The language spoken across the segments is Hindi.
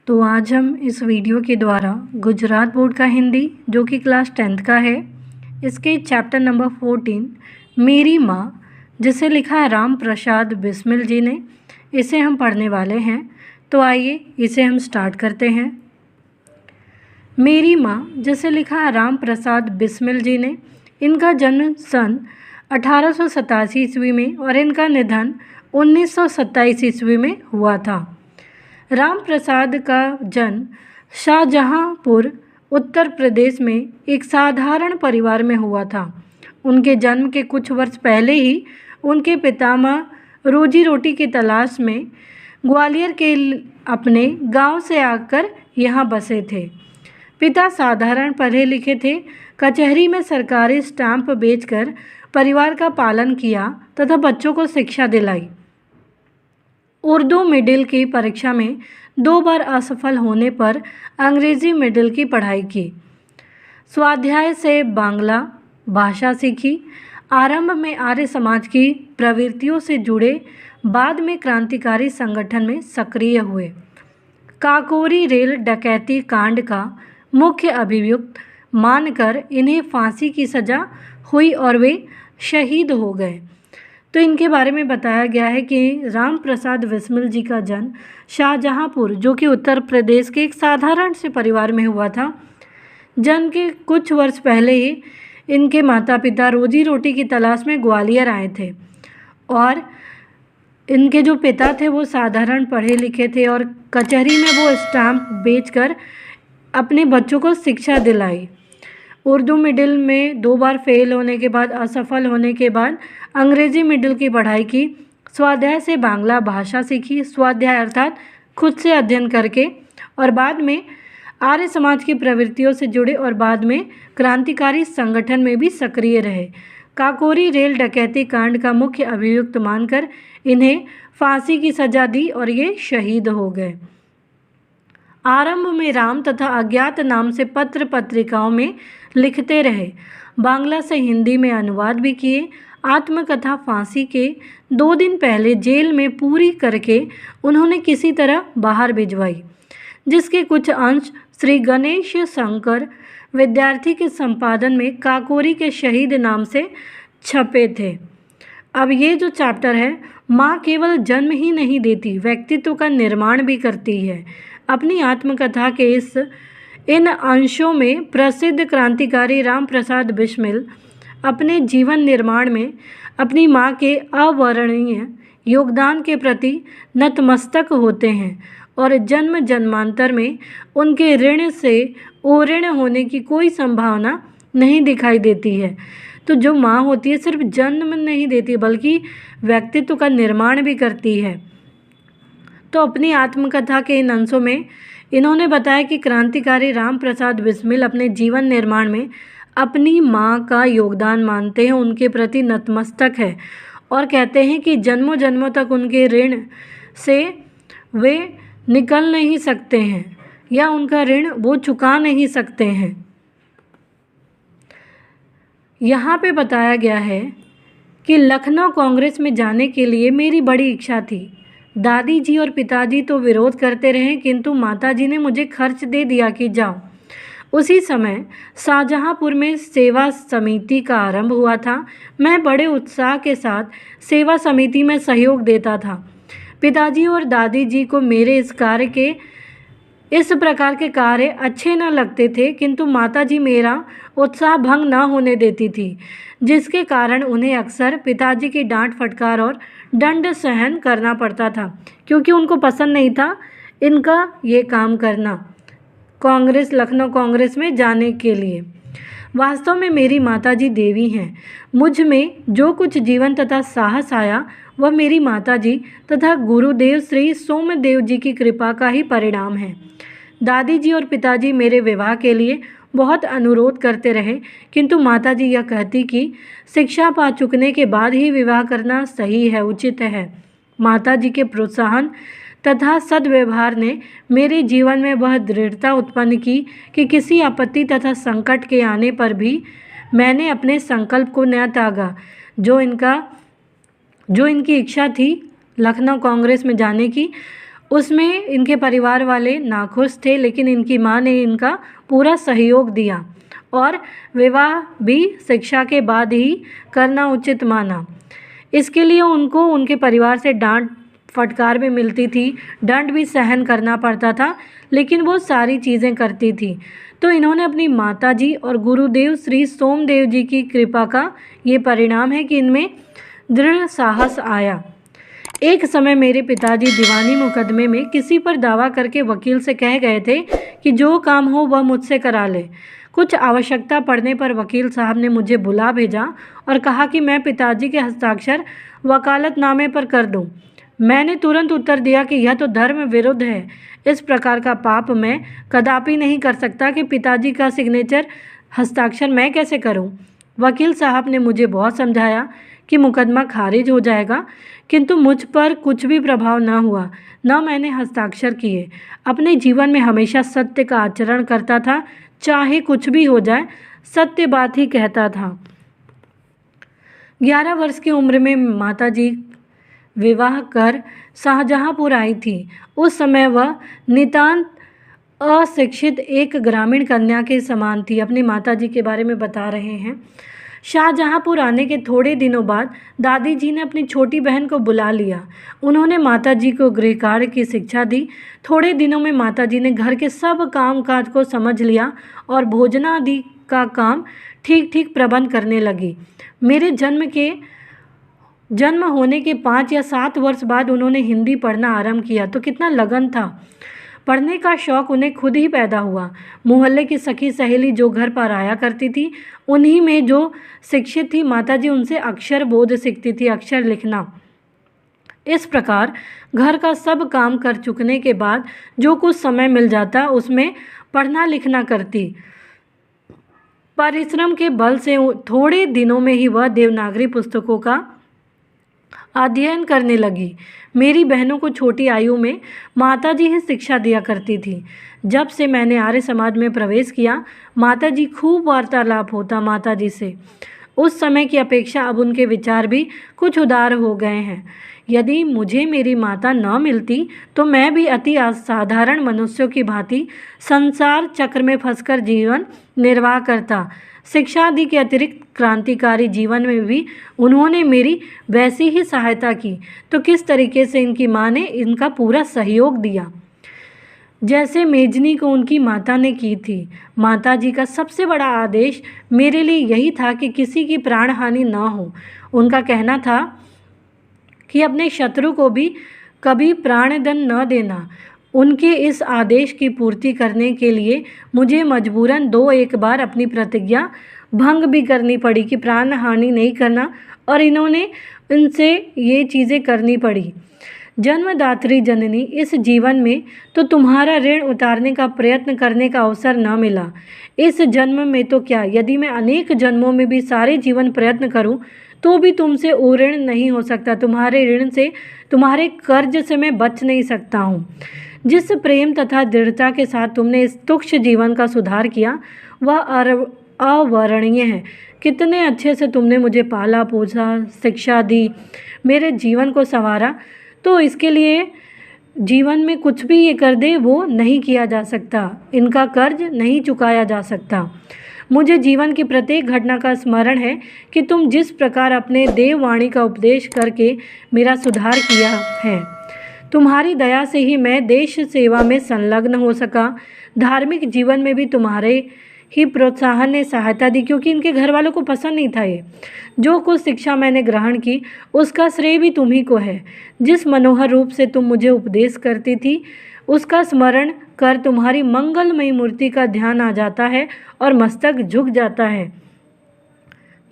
तो आज हम इस वीडियो के द्वारा गुजरात बोर्ड का हिंदी जो कि क्लास 10th का है, इसके चैप्टर नंबर 14 मेरी माँ, जिसे लिखा है राम प्रसाद बिस्मिल जी ने, इसे हम पढ़ने वाले हैं। तो आइए इसे हम स्टार्ट करते हैं। मेरी माँ, जिसे लिखा है राम प्रसाद बिस्मिल जी ने, इनका जन्म सन 1887 ईस्वी में और इनका निधन 1927 ईस्वी में हुआ था। राम प्रसाद का जन्म शाहजहाँपुर उत्तर प्रदेश में एक साधारण परिवार में हुआ था। उनके जन्म के कुछ वर्ष पहले ही उनके पितामह रोजी रोटी की तलाश में ग्वालियर के अपने गांव से आकर यहाँ बसे थे। पिता साधारण पढ़े लिखे थे। कचहरी में सरकारी स्टाम्प बेचकर परिवार का पालन किया तथा बच्चों को शिक्षा दिलाई। उर्दू मिडिल की परीक्षा में 2 बार असफल होने पर अंग्रेज़ी मिडिल की पढ़ाई की। स्वाध्याय से बांग्ला भाषा सीखी। आरंभ में आर्य समाज की प्रवृत्तियों से जुड़े, बाद में क्रांतिकारी संगठन में सक्रिय हुए। काकोरी रेल डकैती कांड का मुख्य अभियुक्त मानकर इन्हें फांसी की सज़ा हुई और वे शहीद हो गए। तो इनके बारे में बताया गया है कि राम प्रसाद बिस्मिल जी का जन्म शाहजहाँपुर, जो कि उत्तर प्रदेश के एक साधारण से परिवार में हुआ था। जन्म के कुछ वर्ष पहले ही इनके माता पिता रोजी रोटी की तलाश में ग्वालियर आए थे और इनके जो पिता थे वो साधारण पढ़े लिखे थे और कचहरी में वो स्टाम्प बेचकर अपने बच्चों को शिक्षा दिलाई। उर्दू मिडिल में 2 बार फेल होने के बाद, असफल होने के बाद अंग्रेज़ी मिडिल की पढ़ाई की। स्वाध्याय से बांग्ला भाषा सीखी। स्वाध्याय अर्थात खुद से अध्ययन करके, और बाद में आर्य समाज की प्रवृत्तियों से जुड़े और बाद में क्रांतिकारी संगठन में भी सक्रिय रहे। काकोरी रेल डकैती कांड का मुख्य अभियुक्त मानकर इन्हें फांसी की सज़ा दी और ये शहीद हो गए। आरंभ में राम तथा अज्ञात नाम से पत्र पत्रिकाओं में लिखते रहे। बांग्ला से हिंदी में अनुवाद भी किए। आत्मकथा फांसी के 2 दिन पहले जेल में पूरी करके उन्होंने किसी तरह बाहर भिजवाई, जिसके कुछ अंश श्री गणेश शंकर विद्यार्थी के संपादन में काकोरी के शहीद नाम से छपे थे। अब ये जो चैप्टर है, माँ केवल जन्म ही नहीं देती, व्यक्तित्व का निर्माण भी करती है। अपनी आत्मकथा के इन अंशों में प्रसिद्ध क्रांतिकारी राम प्रसाद बिस्मिल अपने जीवन निर्माण में अपनी माँ के अवर्णनीय योगदान के प्रति नतमस्तक होते हैं और जन्म जन्मांतर में उनके ऋण से ओऋण होने की कोई संभावना नहीं दिखाई देती है। तो जो माँ होती है सिर्फ जन्म नहीं देती बल्कि व्यक्तित्व का निर्माण भी करती है। तो अपनी आत्मकथा के इन अंशों में इन्होंने बताया कि क्रांतिकारी राम प्रसाद बिस्मिल अपने जीवन निर्माण में अपनी माँ का योगदान मानते हैं, उनके प्रति नतमस्तक है और कहते हैं कि जन्मों जन्मों तक उनके ऋण से वे निकल नहीं सकते हैं या उनका ऋण वो चुका नहीं सकते हैं। यहाँ पे बताया गया है कि लखनऊ कांग्रेस में जाने के लिए मेरी बड़ी इच्छा थी। दादी जी और पिताजी तो विरोध करते रहे, किंतु माताजी ने मुझे खर्च दे दिया कि जाओ। उसी समय शाहजहाँपुर में सेवा समिति का आरंभ हुआ था। मैं बड़े उत्साह के साथ सेवा समिति में सहयोग देता था। पिताजी और दादी जी को मेरे इस प्रकार के कार्य अच्छे न लगते थे, किंतु माताजी मेरा उत्साह भंग न होने देती थी, जिसके कारण उन्हें अक्सर पिताजी की डांट फटकार और दंड सहन करना पड़ता था, क्योंकि उनको पसंद नहीं था इनका ये काम करना लखनऊ कांग्रेस में जाने के लिए। वास्तव में मेरी माताजी देवी हैं। मुझ में जो कुछ जीवन तथा साहस आया वह मेरी माताजी तथा गुरुदेव श्री सोमदेव जी की कृपा का ही परिणाम है। दादी जी और पिताजी मेरे विवाह के लिए बहुत अनुरोध करते रहे, किंतु माताजी यह कहती कि शिक्षा पा चुकने के बाद ही विवाह करना सही है, उचित है। माताजी के प्रोत्साहन तथा सद्व्यवहार ने मेरे जीवन में वह दृढ़ता उत्पन्न की कि किसी आपत्ति तथा संकट के आने पर भी मैंने अपने संकल्प को न त्यागा। जो इनकी इच्छा थी लखनऊ कांग्रेस में जाने की, उसमें इनके परिवार वाले नाखुश थे, लेकिन इनकी माँ ने इनका पूरा सहयोग दिया और विवाह भी शिक्षा के बाद ही करना उचित माना। इसके लिए उनको उनके परिवार से डांट फटकार भी मिलती थी, दंड भी सहन करना पड़ता था, लेकिन वो सारी चीज़ें करती थी। तो इन्होंने अपनी माताजी और गुरुदेव श्री सोमदेव जी की कृपा का ये परिणाम है कि इनमें दृढ़ साहस आया। एक समय मेरे पिताजी दीवानी मुकदमे में किसी पर दावा करके वकील से कह गए थे कि जो काम हो वह मुझसे करा ले। कुछ आवश्यकता पड़ने पर वकील साहब ने मुझे बुला भेजा और कहा कि मैं पिताजी के हस्ताक्षर वकालतनामे पर कर दूं। मैंने तुरंत उत्तर दिया कि यह तो धर्म विरुद्ध है, इस प्रकार का पाप मैं कदापि नहीं कर सकता कि पिताजी का सिग्नेचर हस्ताक्षर मैं कैसे करूं। वकील साहब ने मुझे बहुत समझाया कि मुकदमा खारिज हो जाएगा, किंतु मुझ पर कुछ भी प्रभाव न हुआ, न मैंने हस्ताक्षर किए। अपने जीवन में हमेशा सत्य का आचरण करता था, चाहे कुछ भी हो जाए, सत्य बात ही कहता था। 11 वर्ष की उम्र में माताजी विवाह कर शाहजहांपुर आई थी। उस समय वह नितांत अशिक्षित एक ग्रामीण कन्या के समान थी। अपनी माताजी के बारे में बता रहे हैं। शाहजहांपुर आने के थोड़े दिनों बाद दादी जी ने अपनी छोटी बहन को बुला लिया। उन्होंने माताजी को गृह कार्य की शिक्षा दी। थोड़े दिनों में माताजी ने घर के सब काम काज को समझ लिया और भोजनादि का काम ठीक ठीक प्रबंध करने लगी। मेरे जन्म होने के 5 या 7 वर्ष बाद उन्होंने हिंदी पढ़ना आरंभ किया। तो कितना लगन था। पढ़ने का शौक़ उन्हें खुद ही पैदा हुआ। मोहल्ले की सखी सहेली जो घर पर आया करती थी, उन्हीं में जो शिक्षित थी, माताजी उनसे अक्षर बोध सीखती थी, अक्षर लिखना। इस प्रकार घर का सब काम कर चुकने के बाद जो कुछ समय मिल जाता उसमें पढ़ना लिखना करती। परिश्रम के बल से थोड़े दिनों में ही वह देवनागरी पुस्तकों का अध्ययन करने लगी। मेरी बहनों को छोटी आयु में माताजी ही शिक्षा दिया करती थी। जब से मैंने आर्य समाज में प्रवेश किया, माताजी खूब वार्तालाप होता माताजी से। उस समय की अपेक्षा अब उनके विचार भी कुछ उदार हो गए हैं। यदि मुझे मेरी माता न मिलती तो मैं भी अति असाधारण मनुष्यों की भांति संसार चक्र में फंसकर जीवन निर्वाह करता। शिक्षा आदि के अतिरिक्त क्रांतिकारी जीवन में भी उन्होंने मेरी वैसी ही सहायता की। तो किस तरीके से इनकी माँ ने इनका पूरा सहयोग दिया, जैसे मेजनी को उनकी माता ने की थी। माताजी का सबसे बड़ा आदेश मेरे लिए यही था कि किसी की प्राण हानि न हो। उनका कहना था कि अपने शत्रु को भी कभी प्राणदंड न देना। उनके इस आदेश की पूर्ति करने के लिए मुझे मजबूरन 2-1 बार अपनी प्रतिज्ञा भंग भी करनी पड़ी कि प्राण हानि नहीं करना, और इन्होंने इनसे ये चीज़ें करनी पड़ी। जन्मदात्री जननी, इस जीवन में तो तुम्हारा ऋण उतारने का प्रयत्न करने का अवसर न मिला। इस जन्म में तो क्या, यदि मैं अनेक जन्मों में भी सारे जीवन प्रयत्न करूं तो भी तुमसे ऋण नहीं हो सकता। तुम्हारे ऋण से, तुम्हारे कर्ज से मैं बच नहीं सकता हूँ। जिस प्रेम तथा दृढ़ता के साथ तुमने इस तुच्छ जीवन का सुधार किया वह अवर्णनीय है। कितने अच्छे से तुमने मुझे पाला पोसा, शिक्षा दी, मेरे जीवन को संवारा। तो इसके लिए जीवन में कुछ भी ये कर दे वो नहीं किया जा सकता, इनका कर्ज नहीं चुकाया जा सकता। मुझे जीवन की प्रत्येक घटना का स्मरण है कि तुम जिस प्रकार अपने देववाणी का उपदेश करके मेरा सुधार किया है। तुम्हारी दया से ही मैं देश सेवा में संलग्न हो सका। धार्मिक जीवन में भी तुम्हारे ही प्रोत्साहन ने सहायता दी, क्योंकि इनके घर वालों को पसंद नहीं था ये। जो कुछ शिक्षा मैंने ग्रहण की उसका श्रेय भी तुम्ही को है। जिस मनोहर रूप से तुम मुझे उपदेश करती थी उसका स्मरण कर तुम्हारी मंगलमयी मूर्ति का ध्यान आ जाता है और मस्तक झुक जाता है।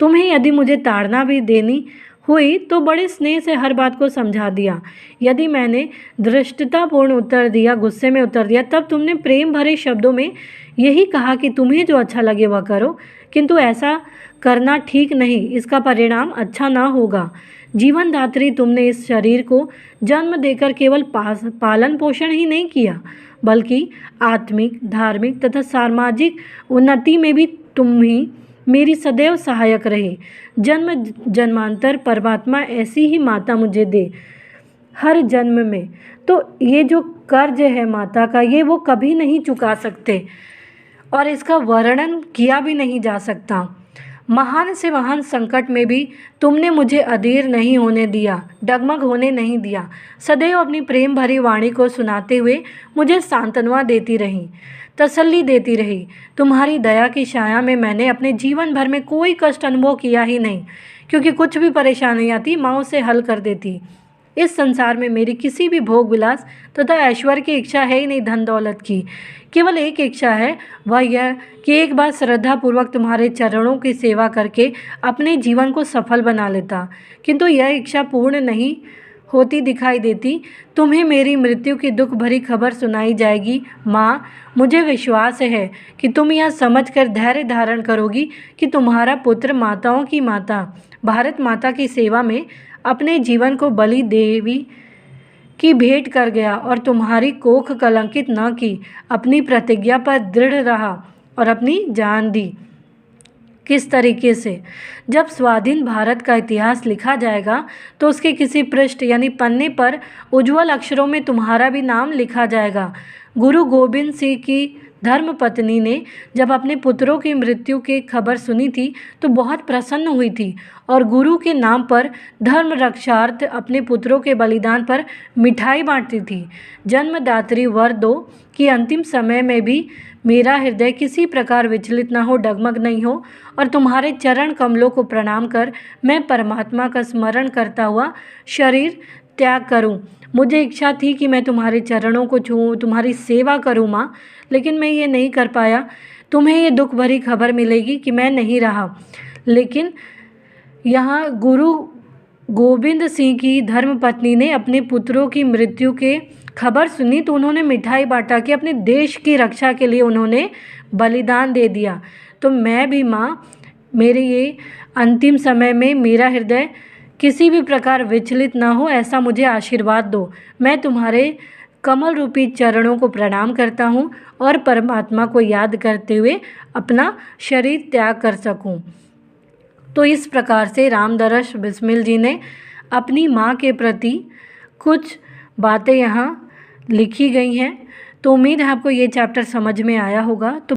तुम्हें यदि मुझे ताड़ना भी देनी हुई तो बड़े स्नेह से हर बात को समझा दिया। यदि मैंने धृष्टतापूर्ण उत्तर दिया, गुस्से में उत्तर दिया, तब तुमने प्रेम भरे शब्दों में यही कहा कि तुम्हें जो अच्छा लगे वह करो, किंतु ऐसा करना ठीक नहीं, इसका परिणाम अच्छा ना होगा। जीवनदात्री, तुमने इस शरीर को जन्म देकर केवल पालन पोषण ही नहीं किया, बल्कि आत्मिक, धार्मिक तथा सामाजिक उन्नति में भी तुम ही मेरी सदैव सहायक रहे। जन्म जन्मांतर परमात्मा ऐसी ही माता मुझे दे हर जन्म में। तो ये जो कर्ज है माता का, ये वो कभी नहीं चुका सकते और इसका वर्णन किया भी नहीं जा सकता। महान से महान संकट में भी तुमने मुझे अधीर नहीं होने दिया, डगमग होने नहीं दिया। सदैव अपनी प्रेम भरी वाणी को सुनाते हुए मुझे सांत्वना देती रही, तसल्ली देती रही। तुम्हारी दया की छाया में मैंने अपने जीवन भर में कोई कष्ट अनुभव किया ही नहीं, क्योंकि कुछ भी परेशानी आती माँ उसे हल कर देती। इस संसार में मेरी किसी भी भोग विलास तथा ऐश्वर्य की इच्छा है ही नहीं, धन दौलत की। केवल एक इच्छा है, वह यह कि एक बार श्रद्धापूर्वक तुम्हारे चरणों की सेवा करके अपने जीवन को सफल बना लेता, किंतु यह इच्छा पूर्ण नहीं होती दिखाई देती। तुम्हें मेरी मृत्यु की दुख भरी खबर सुनाई जाएगी माँ। मुझे विश्वास है कि तुम यह समझकर धैर्य धारण करोगी कि तुम्हारा पुत्र माताओं की माता भारत माता की सेवा में अपने जीवन को बलि देवी की भेंट कर गया और तुम्हारी कोख कलंकित न की, अपनी प्रतिज्ञा पर दृढ़ रहा और अपनी जान दी। किस तरीके से? जब स्वाधीन भारत का इतिहास लिखा जाएगा तो उसके किसी पृष्ठ यानी पन्ने पर उज्ज्वल अक्षरों में तुम्हारा भी नाम लिखा जाएगा। गुरु गोबिंद सिंह की धर्मपत्नी ने जब अपने पुत्रों की मृत्यु की खबर सुनी थी तो बहुत प्रसन्न हुई थी और गुरु के नाम पर धर्म रक्षार्थ अपने पुत्रों के बलिदान पर मिठाई बांटती थी। जन्मदात्री वर दो कि अंतिम समय में भी मेरा हृदय किसी प्रकार विचलित न हो, डगमग नहीं हो और तुम्हारे चरण कमलों को प्रणाम कर मैं परमात्मा का स्मरण करता हुआ शरीर त्याग करूं। मुझे इच्छा थी कि मैं तुम्हारे चरणों को छूऊं, तुम्हारी सेवा करूं माँ, लेकिन मैं ये नहीं कर पाया। तुम्हें ये दुख भरी खबर मिलेगी कि मैं नहीं रहा। लेकिन यहाँ गुरु गोबिंद सिंह की धर्मपत्नी ने अपने पुत्रों की मृत्यु के खबर सुनी तो उन्होंने मिठाई बांटा कि अपने देश की रक्षा के लिए उन्होंने बलिदान दे दिया। तो मैं भी माँ, मेरे ये अंतिम समय में मेरा हृदय किसी भी प्रकार विचलित ना हो, ऐसा मुझे आशीर्वाद दो। मैं तुम्हारे कमल रूपी चरणों को प्रणाम करता हूँ और परमात्मा को याद करते हुए अपना शरीर त्याग कर सकूँ। तो इस प्रकार से रामदरस बिस्मिल जी ने अपनी माँ के प्रति कुछ बातें यहाँ लिखी गई हैं। तो उम्मीद है आपको ये चैप्टर समझ में आया होगा। तो